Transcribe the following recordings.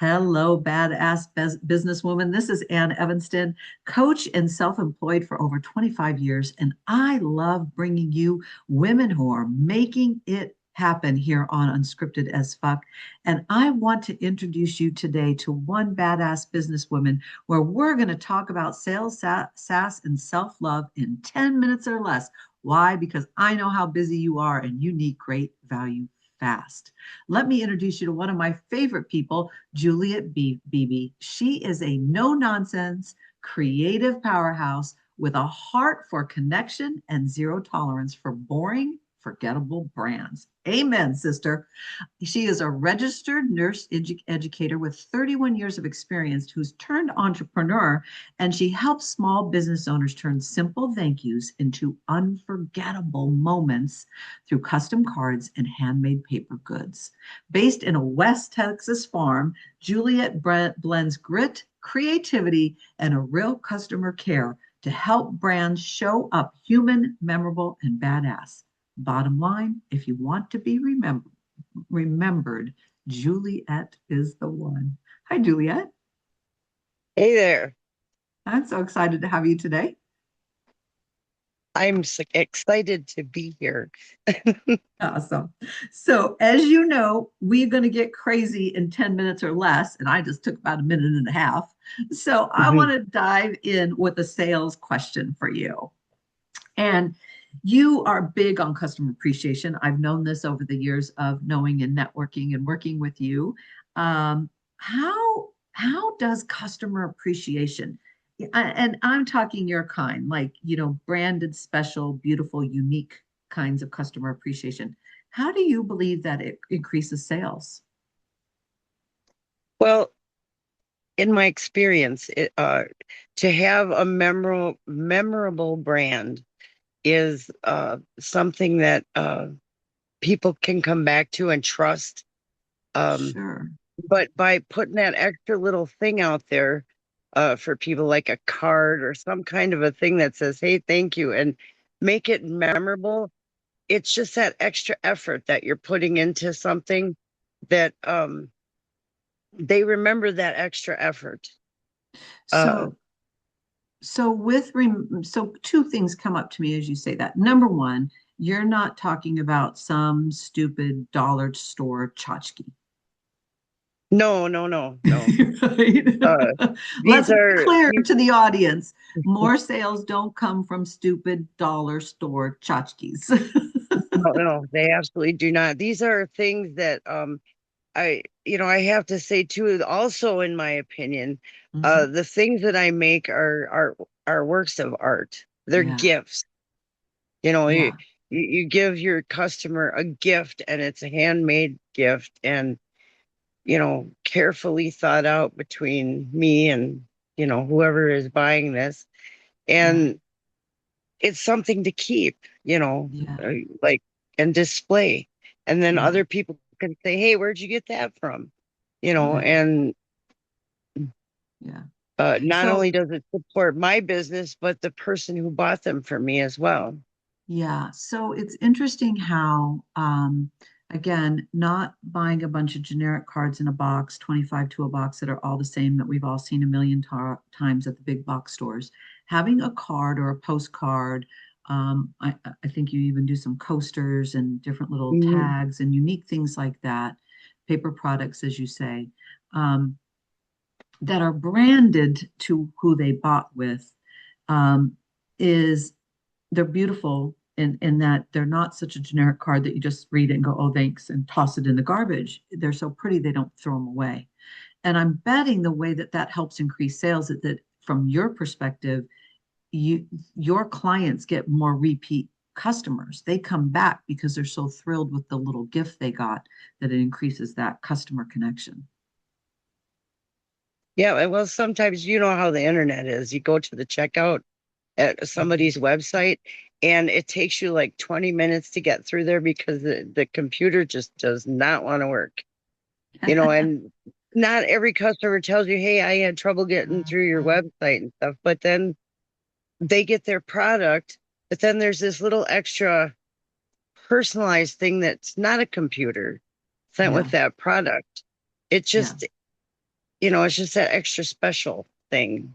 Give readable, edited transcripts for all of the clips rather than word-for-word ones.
Hello, badass businesswoman. This is Ann Evanston, coach and self-employed for over 25 years, and I love bringing you women who are making it happen here on Unscripted as Fuck. And I want to introduce you today to one badass businesswoman where we're going to talk about sales, sass, and self-love in 10 minutes or less. Why? Because I know how busy you are and you need great value fast. Let me introduce you to one of my favorite people, Juliet Beebe. She is a no nonsense, creative powerhouse with a heart for connection and zero tolerance for boring, forgettable brands. Amen, sister. She is a registered nurse educator with 31 years of experience who's turned entrepreneur, and she helps small business owners turn simple thank yous into unforgettable moments through custom cards and handmade paper goods. Based in a West Texas farm, Juliet blends grit, creativity, and a real customer care to help brands show up human, memorable, and badass. Bottom line, if you want to be remembered, Juliet is the one. Hi, Juliet. Hey there. I'm so excited to have you today. I'm excited to be here. Awesome. So, as you know, we're going to get crazy in 10 minutes or less, and I just took about a minute and a half. So, I want Mhm. to dive in with a sales question for you. And you are big on customer appreciation. I've known this over the years of knowing and networking and working with you. How does customer appreciation, and I'm talking your kind, like branded, special, beautiful, unique kinds of customer appreciation. How do you believe that it increases sales? Well, in my experience, to have a memorable brand is something that people can come back to and trust. Um, Sure. but by putting that extra little thing out there for people, like a card or some kind of a thing that says, "Hey, thank you," and make it memorable, it's just that extra effort that you're putting into something that they remember that extra effort. Uh, So so two things come up to me as you say that. Number one, you're not talking about some stupid dollar store tchotchke. no, no, no, no. Right? Uh, Let's these be are clear these, to the audience. More sales don't come from stupid dollar store tchotchkes. no, no, they absolutely do not. These are things that I have to say too, also in my opinion, Mhm. the things that I make are works of art. They're Yeah, gifts. You know, yeah, you give your customer a gift and it's a handmade gift and carefully thought out between me and, whoever is buying this. yeah, And it's something to keep, yeah, like, and display. And then yeah, other people can say, "Hey, where'd you get that from?" yeah, And yeah. not So only does it support my business, but the person who bought them for me as well. yeah, so it's interesting how, again, not buying a bunch of generic cards in a box, 25 to a box that are all the same that we've all seen a million times at the big box stores. Having a card or a postcard, I think you even do some coasters and different little Mhm. tags and unique things like that, paper products, as you say, um, that are branded to who they bought with, um, is they're beautiful in that they're not such a generic card that you just read it and go, oh, thanks, and toss it in the garbage. They're so pretty, they don't throw them away. And I'm betting the way that that helps increase sales, that from your perspective, your clients get more repeat customers. They come back because they're so thrilled with the little gift they got that it increases that customer connection. Yeah, well, sometimes you know how the internet is. You go to the checkout at somebody's website and it takes you like 20 minutes to get through there because the computer just does not want to work. And not every customer tells you, "Hey, I had trouble getting through your website and stuff," but then they get their product, but then there's this little extra personalized thing that's not a computer sent with Yeah, that product. It yeah, just it's just that extra special thing.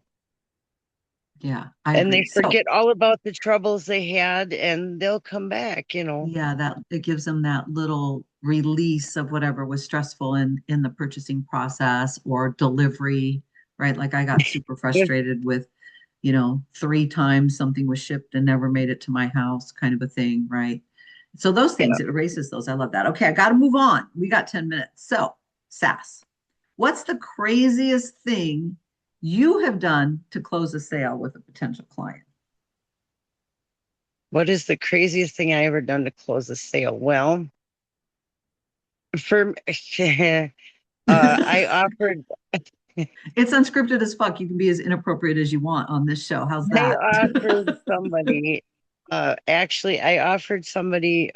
Yeah, I And agree. they So forget all about the troubles they had and they'll come back. yeah, that it gives them that little release of whatever was stressful in the purchasing process or delivery, right? Like I got super If, frustrated with, 3 times something was shipped and never made it to my house, kind of a thing, right? So those yeah. things, it erases those. I love that. Okay, I got to move on. We got 10 minutes. So, Sass, what's the craziest thing you have done to close a sale with a potential client? What is the craziest thing I ever done to close a sale? Well, for I offered It's unscripted as fuck. You can be as inappropriate as you want on this show. How's I that? offered somebody actually I offered somebody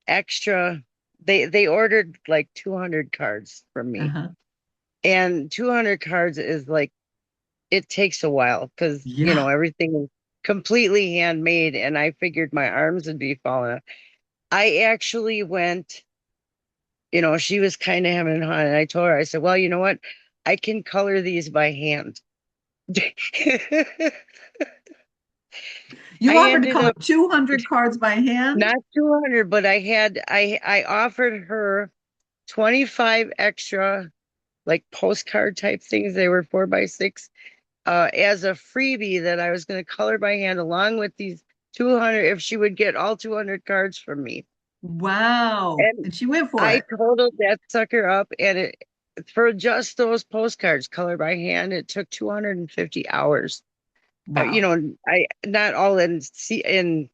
extra they ordered like 200 cards from me. Uh-huh. And 200 cards is like it takes a while because Yeah. everything is completely handmade and I figured my arms would be falling off. I actually went, she was kind of hemming and hawing, and I told her, I said, well, you know what? I can color these by hand. You I offered to ended color up 200 cards by hand? not 200, but I offered her 25 extra like postcard type things. They were 4x6 as a freebie that I was going to color by hand along with these 200 if she would get all 200 cards from me. Wow. And And she went for I it. totaled that sucker up and it for just those postcards colored by hand, it took 250 hours. Wow. I not all in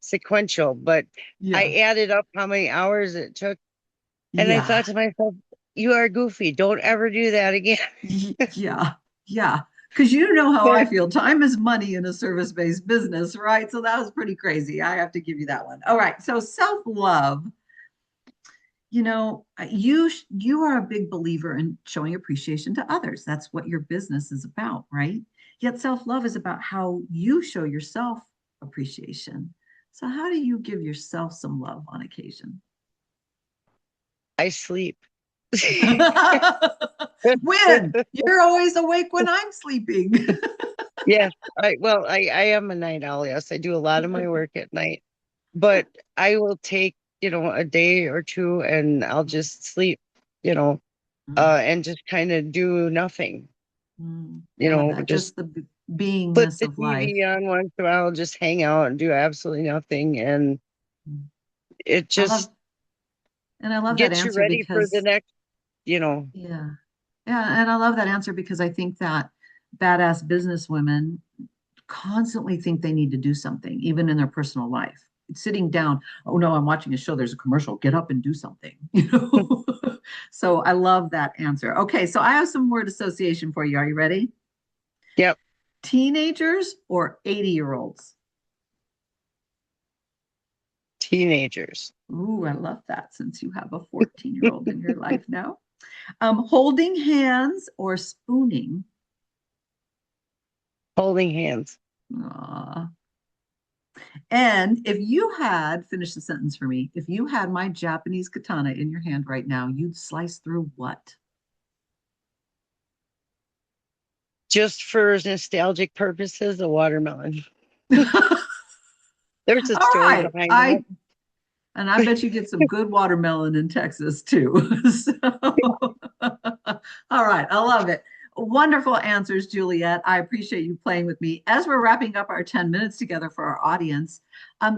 sequential, but Yeah. I added up how many hours it took, and I thought Yeah. to myself, "You are goofy. Don't ever do that again." Yeah. Yeah. Because you know how I feel. Time is money in a service-based business, right? So that was pretty crazy. I have to give you that one. All right. So self-love. You are a big believer in showing appreciation to others. That's what your business is about, right? Yet self-love is about how you show yourself appreciation. So how do you give yourself some love on occasion? I sleep. When you're always awake when I'm sleeping. Yes, I am a night owl. Yes, I do a lot of my work at night, but I will take, a day or two and I'll just sleep, you know, and just kind of do nothing, I love that. just Just the put beingness the of life. TV on once in a while, just hang out and do absolutely nothing. And it I love just and I love that gets you answer ready for the because next. yeah. Yeah, and I love that answer because I think that badass business women constantly think they need to do something, even in their personal life. Sitting down, oh no, I'm watching a show, there's a commercial, get up and do something, So I love that answer. Okay, so I have some word association for you. Are you ready? Yep. Teenagers or 80-year-olds? Teenagers. Ooh, I love that since you have a 14-year-old in your life now. Holding hands or spooning? Holding hands. Aw. And if you had, finish the sentence for me, if you had my Japanese katana in your hand right now, you'd slice through what? Just for nostalgic purposes, a watermelon. All There's a story right. behind that. I bet you get some good watermelon in Texas too. So, all right. I love it. Wonderful answers, Juliet. I appreciate you playing with me. As we're wrapping up our 10 minutes together for our audience,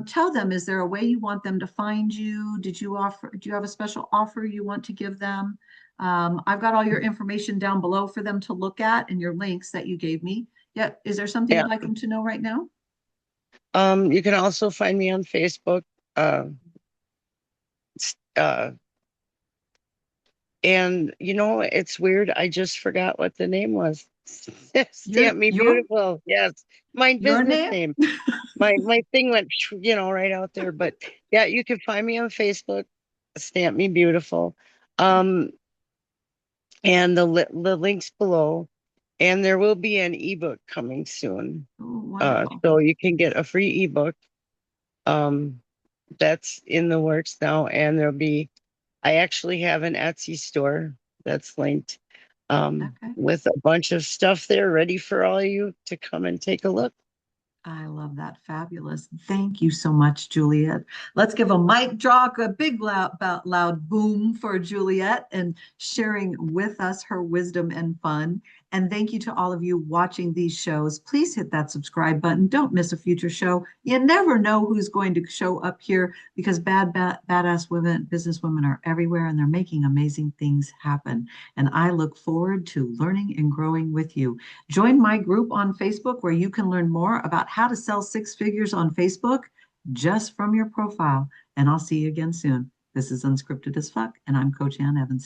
tell them, is there a way you want them to find you? Do you have a special offer you want to give them? I've got all your information down below for them to look at and your links that you gave me. Yeah. Is there something Yeah. you'd like them to know right now? You can also find me on Facebook. Uh, uh, and it's weird. I just forgot what the name was. Your Stamp Me your Beautiful. Yes, my your business name? name. My thing went, right out there. But yeah, you can find me on Facebook. Stamp Me Beautiful. Um, and the links below. And there will be an ebook coming soon. Oh, wonderful. So you can get a free ebook. Um, that's in the works now, and I actually have an Etsy store that's linked. Okay. with a bunch of stuff there ready for all of you to come and take a look. I love that. Fabulous. Thank you so much, Juliet. Let's give a mic drop, a big loud boom for Juliet and sharing with us her wisdom and fun. And thank you to all of you watching these shows. Please hit that subscribe button. Don't miss a future show. You never know who's going to show up here because badass women, business women are everywhere and they're making amazing things happen. And I look forward to learning and growing with you. Join my group on Facebook where you can learn more about how to sell six figures on Facebook just from your profile. And I'll see you again soon. This is Unscripted as Fuck, and I'm Coach Ann Evans.